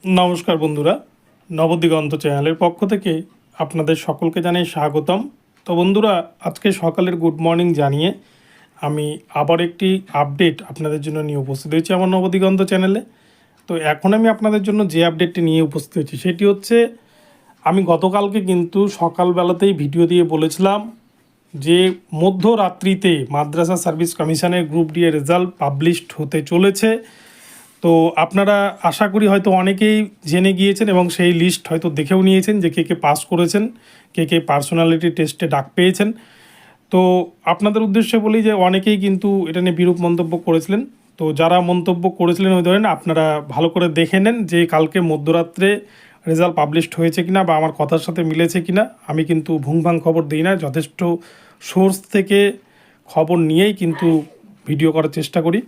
নমস্কার বন্ধুরা, নবদিগন্ত চ্যানেলের পক্ষ থেকে আপনাদের সকলকে জানাই স্বাগতম। তো বন্ধুরা, আজকে সকালের গুড মর্নিং জানিয়ে আমি আবার একটি আপডেট আপনাদের জন্য নিয়ে উপস্থিত হয়েছি আমার নবদিগন্ত চ্যানেলে। তো এখন আমি আপনাদের জন্য যে আপডেটটি নিয়ে উপস্থিত হয়েছি সেটি হচ্ছে, আমি গতকালকে কিন্তু সকালবেলাতেই ভিডিও দিয়ে বলেছিলাম যে মধ্যরাত্রিতে মাদ্রাসা সার্ভিস কমিশনের গ্রুপ ডি এর রেজাল্ট পাবলিশড হতে চলেছে। তো আপনারা আশা করি হয়তো অনেকেই জেনে গিয়েছেন এবং সেই লিস্ট হয়তো দেখেও নিয়েছেন যে কে কে পাস করেছেন, কে কে পার্সোনালিটি টেস্টে ডাক পেয়েছেন। তো আপনাদের উদ্দেশ্যে বলি যে অনেকেই কিন্তু এটা নিয়ে বিরূপ মন্তব্য করেছিলেন। তো যারা মন্তব্য করেছিলেন ওই ধরেন আপনারা ভালো করে দেখে নেন যে কালকে মধ্যরাত্রে রেজাল্ট পাবলিশড হয়েছে কিনা বা আমার কথার সাথে মিলেছে কিনা। আমি কিন্তু ভুংভাং খবর দিই না, যথেষ্ট সোর্স থেকে খবর নিয়েই কিন্তু ভিডিও করার চেষ্টা করি।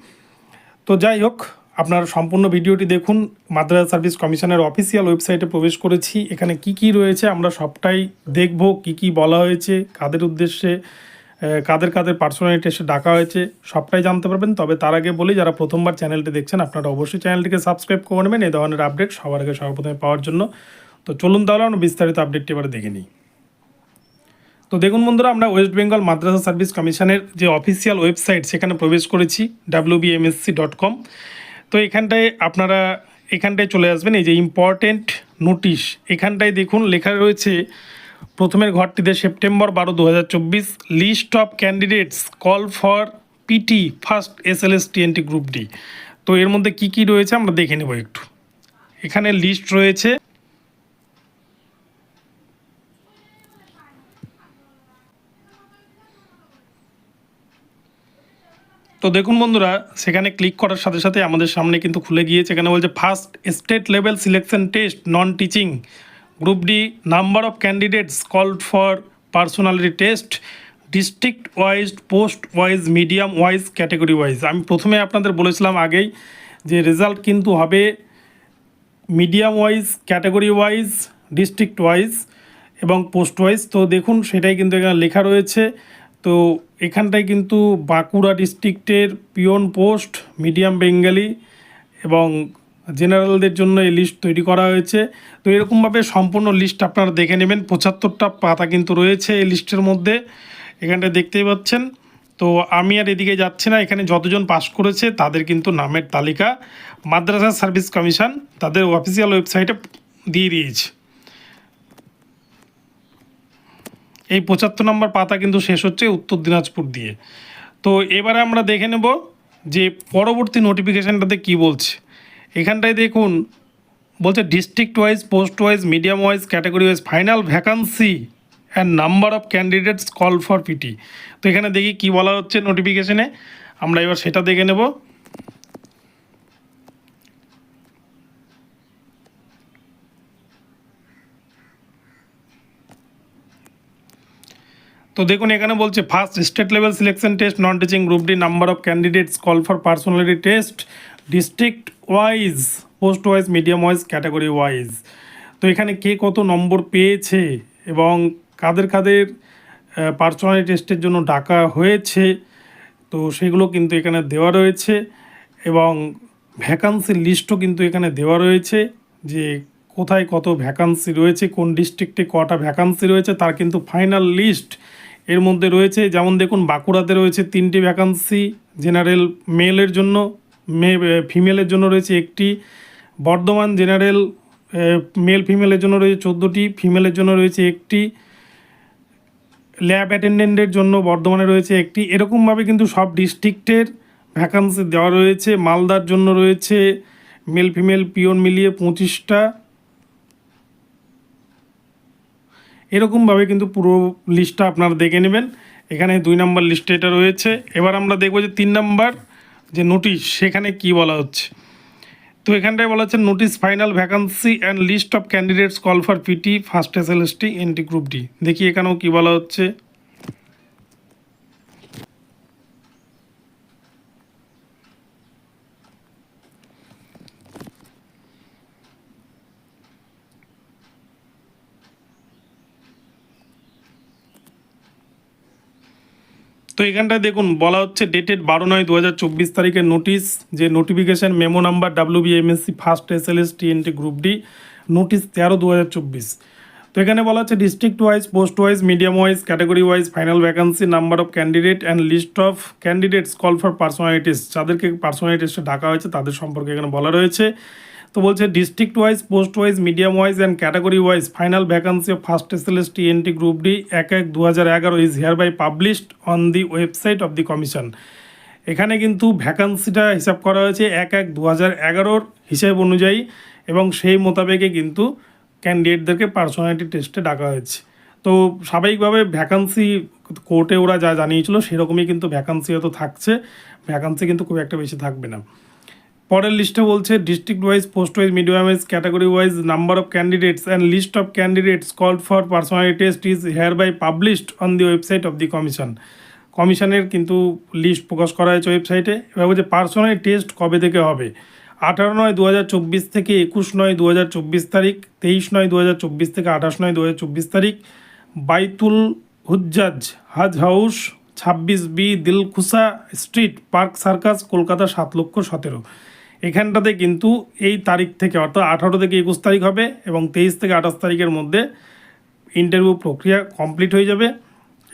তো যাই হোক, আপনার সম্পূর্ণ ভিডিওটি দেখুন। মাদ্রাসা সার্ভিস কমিশনের অফিসিয়াল ওয়েবসাইটে প্রবেশ করেছি, এখানে কি কি রয়েছে আমরা সবটাই দেখব। কি কি বলা হয়েছে, কাদের উদ্দেশ্যে, কাদের কাদের পার্সোনালিটি এসে ডাকা হয়েছে, সবটাই জানতে পারবেন। তবে তার আগে বলি, যারা প্রথমবার চ্যানেলটি দেখছেন আপনারা অবশ্যই চ্যানেলটিকে সাবস্ক্রাইব করে নেবেন এই ধরনের আপডেট সবার আগে সর্বপ্রথমে পাওয়ার জন্য। তো চলুন তাহলে আমরা বিস্তারিত আপডেটটি এবারে দেখে নিই। তো দেখুন বন্ধুরা, আমরা ওয়েস্ট বেঙ্গল মাদ্রাসা সার্ভিস কমিশনের যে অফিসিয়াল ওয়েবসাইট সেখানে প্রবেশ করেছি wbmsc.com। তো এখানটায় চলে আসবেন, এই যে ইম্পর্টেন্ট নোটিশ, এখানটায় দেখুন লেখা রয়েছে প্রথমের ঘরটিতে September 12, 2024 list of candidates call for PT first SLS-TNT group D. তো এর মধ্যে কি কি রয়েছে আমরা দেখে নেব একটু। এখানে লিস্ট রয়েছে। তো দেখুন বন্ধুরা, সেখানে ক্লিক করার সাথে সাথে আমাদের সামনে কিন্তু খুলে গিয়েছে। এখানে বলছে first state level selection test non teaching group D, number of candidates called for personality test, district wise, post wise, medium wise, category wise. আমি প্রথমে আপনাদের বলেছিলাম আগেই যে রেজাল্ট কিন্তু হবে medium wise, category wise, district wise এবং post wise. তো দেখুন সেটাই কিন্তু এখানে লেখা রয়েছে। তো এখানটায় কিন্তু বাঁকুড়া ডিস্ট্রিক্টের পিওন পোস্ট, মিডিয়াম বেঙ্গলি এবং জেনারেলদের জন্য এই লিস্ট তৈরি করা হয়েছে। তো এরকমভাবে সম্পূর্ণ লিস্ট আপনারা দেখে নেবেন। 75টা পাতা কিন্তু রয়েছে এই লিস্টের মধ্যে, এখানটায় দেখতেই পাচ্ছেন। তো আমি আর এদিকে যাচ্ছি না, এখানে যতজন পাস করেছে তাদের কিন্তু নামের তালিকা মাদ্রাসা সার্ভিস কমিশন তাদের অফিসিয়াল ওয়েবসাইটে দিয়ে দিয়েছে। এই 75 নম্বর পাতা কিন্তু শেষ হচ্ছে উত্তর দিনাজপুর দিয়ে। তো এবারে আমরা দেখে নেব যে পরবর্তী নোটিফিকেশানটাতে কি বলছে। এখানটায় দেখুন বলছে district wise, post wise, medium wise, category wise, final vacancy and number of candidates call for PT. তো এখানে দেখি কি বলা হচ্ছে নোটিফিকেশনে, আমরা এবার সেটা দেখে নেব। তো দেখুন এখানে বলছে first state level selection test non teaching group D, number of candidates call for personality test, district wise, post wise, medium wise, category wise. তো এখানে কে কত নম্বর পেয়েছে এবং কাদের কাদের পার্সোনালিটি টেস্টের জন্য ডাকা হয়েছে, তো সেগুলো কিন্তু এখানে দেওয়া রয়েছে এবং ভ্যাকান্সির লিস্টও কিন্তু এখানে দেওয়া রয়েছে যে কোথায় কত ভ্যাকান্সি রয়েছে, কোন ডিস্ট্রিক্টে কটা ভ্যাকান্সি রয়েছে তার কিন্তু ফাইনাল লিস্ট এর মধ্যে রয়েছে। যেমন দেখুন বাঁকুড়াতে রয়েছে 3টি ভ্যাকান্সি জেনারেল মেলের জন্য, ফিমেলের জন্য রয়েছে 1টি, বর্ধমান জেনারেল মেল ফিমেলের জন্য রয়েছে 14টি, ফিমেলের জন্য রয়েছে 1টি, ল্যাব অ্যাটেন্ডেন্টের জন্য বর্ধমানে রয়েছে 1টি। এরকমভাবে কিন্তু সব ডিস্ট্রিক্টের ভ্যাকান্সি দেওয়া রয়েছে। মালদার জন্য রয়েছে মেল ফিমেল পিওন মিলিয়ে 25টা। এরকমভাবে কিন্তু পুরো লিস্টটা আপনারা দেখে নেবেন। এখানে 2 নম্বর লিস্টে এটা রয়েছে। এবার আমরা দেখব যে 3 নম্বর যে নোটিশ সেখানে কি বলা হচ্ছে। তো এখানটায় বলা হচ্ছে notice final vacancy and list of candidates call for PT first SLS-TNT group D. দেখি এখানেও কি বলা হচ্ছে। তো এখানটায় দেখুন বলা হচ্ছে ডেটেড 12/9/2024 তারিখের নোটিশ, যে notification memo number WBMSC first SLS TNT group D notice 13/2024। তো এখানে বলা হচ্ছে district wise, post wise, medium wise, category wise final vacancy, number of candidate and list of candidates call for personality test, যাদেরকে personality টেস্টে ডাকা হয়েছে তাদের সম্পর্কে এখানে বলা রয়েছে। তো বলছে district wise, post wise, medium wise and category wise final vacancy of first SLS TNT group D 1/1/2011 is hereby published on the website of the commission. এখানে কিন্তু ভ্যাকান্সিটা হিসাব করা হয়েছে 1/1/2011 হিসাব অনুযায়ী, এবং সেই মোতাবেকে কিন্তু ক্যান্ডিডেটদেরকে পার্সোনালিটি টেস্টে ডাকা হয়েছে। তো স্বাভাবিকভাবে ভ্যাকান্সি কোর্টে ওরা যা জানিয়েছিল সেরকমই কিন্তু ভ্যাকান্সি হয়তো থাকছে, ভ্যাকান্সি কিন্তু খুব একটা বেশি থাকবে না। পরের লিস্টে বলছে district wise, post wise, medium wise, category wise, number of candidates and list of candidates called for personality test is hereby published on the website of the commission. কমিশনের কিন্তু লিস্ট প্রকাশ করা হয়েছে ওয়েবসাইটে। এবার বলছে পার্সোনালিটি টেস্ট কবে থেকে হবে, 18/9/2024 থেকে 21/9/2024 তারিখ, 23/9/2024 থেকে 28/9/2024 তারিখ, Baitul Hujjaj Haj house 26B Dilkhusha street, park circus, Kolkata 7,17,000। এখানটাতে কিন্তু এই তারিখ থেকে অর্থাৎ 18 থেকে 21 তারিখ হবে, এবং 23 থেকে 28 তারিখের মধ্যে ইন্টারভিউ প্রক্রিয়া কমপ্লিট হয়ে যাবে।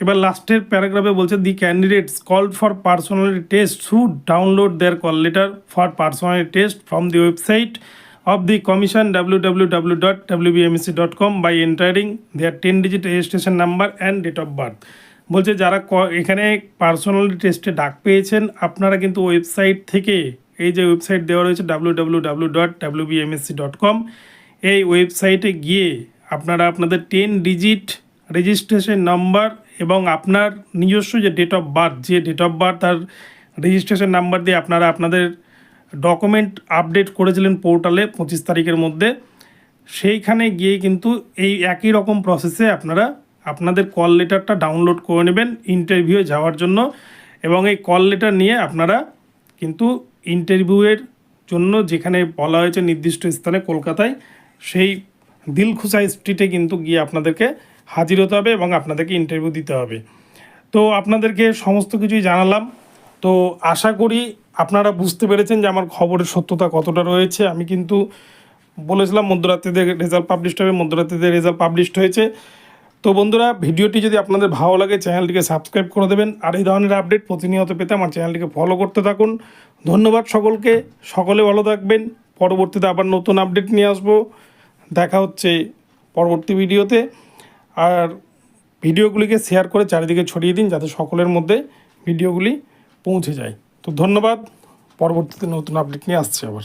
এবার লাস্টের প্যারাগ্রাফে বলছে the candidates called for personality test should download their call letter for personality test from the website of the commission www.wbmsc.com by entering their 10-digit registration number and date of birth. বলছে যারা এখানে personality টেস্টে ডাক পেয়েছেন আপনারা কিন্তু website থেকে, এই যে ওয়েবসাইট দেওয়া রয়েছে www.wbmsc.com, এই ওয়েবসাইটে গিয়ে আপনারা আপনাদের 10-digit রেজিস্ট্রেশন নাম্বার এবং আপনার নিজস্ব যে ডেট অফ বার্থ, যে ডেট অফ বার্থ আর রেজিস্ট্রেশন নাম্বার দিয়ে আপনারা আপনাদের ডকুমেন্ট আপডেট করেছিলেন পোর্টালে 25 তারিখের মধ্যে, সেইখানে গিয়ে কিন্তু এই একই রকম প্রসেসে আপনারা আপনাদের কল লেটারটা ডাউনলোড করে নেবেন ইন্টারভিউ যাওয়ার জন্য। এবং এই কল লেটার নিয়ে আপনারা কিন্তু ইন্টারভিউয়ের জন্য যেখানে বলা হয়েছে নির্দিষ্ট স্থানে কলকাতায়, সেই দিলখুশা স্ট্রিটে কিন্তু গিয়ে আপনাদেরকে হাজির হতে হবে এবং আপনাদেরকে ইন্টারভিউ দিতে হবে। তো আপনাদেরকে সমস্ত কিছুই জানালাম। তো আশা করি আপনারা বুঝতে পেরেছেন যে আমার খবরের সত্যতা কতটা রয়েছে। আমি কিন্তু বলেছিলাম মধ্যরাত্রিতে রেজাল্ট পাবলিশড হবে, মধ্যরাত্রিতে রেজাল্ট পাবলিশড হয়েছে। তো বন্ধুরা, ভিডিওটি যদি আপনাদের ভালো লাগে চ্যানেলটিকে সাবস্ক্রাইব করে দেবেন, আর এই ধরনের আপডেট প্রতিনিয়ত পেতে আমার চ্যানেলটিকে ফলো করতে থাকুন। ধন্যবাদ সকলকে, সকলে ভালো থাকবেন। পরবর্তীতে আবার নতুন আপডেট নিয়ে আসবো। দেখা হচ্ছে পরবর্তী ভিডিওতে। আর ভিডিওগুলিকে শেয়ার করে চারিদিকে ছড়িয়ে দিন যাতে সকলের মধ্যে ভিডিওগুলি পৌঁছে যায়। তো ধন্যবাদ, পরবর্তীতে নতুন আপডেট নিয়ে আসছে আবার।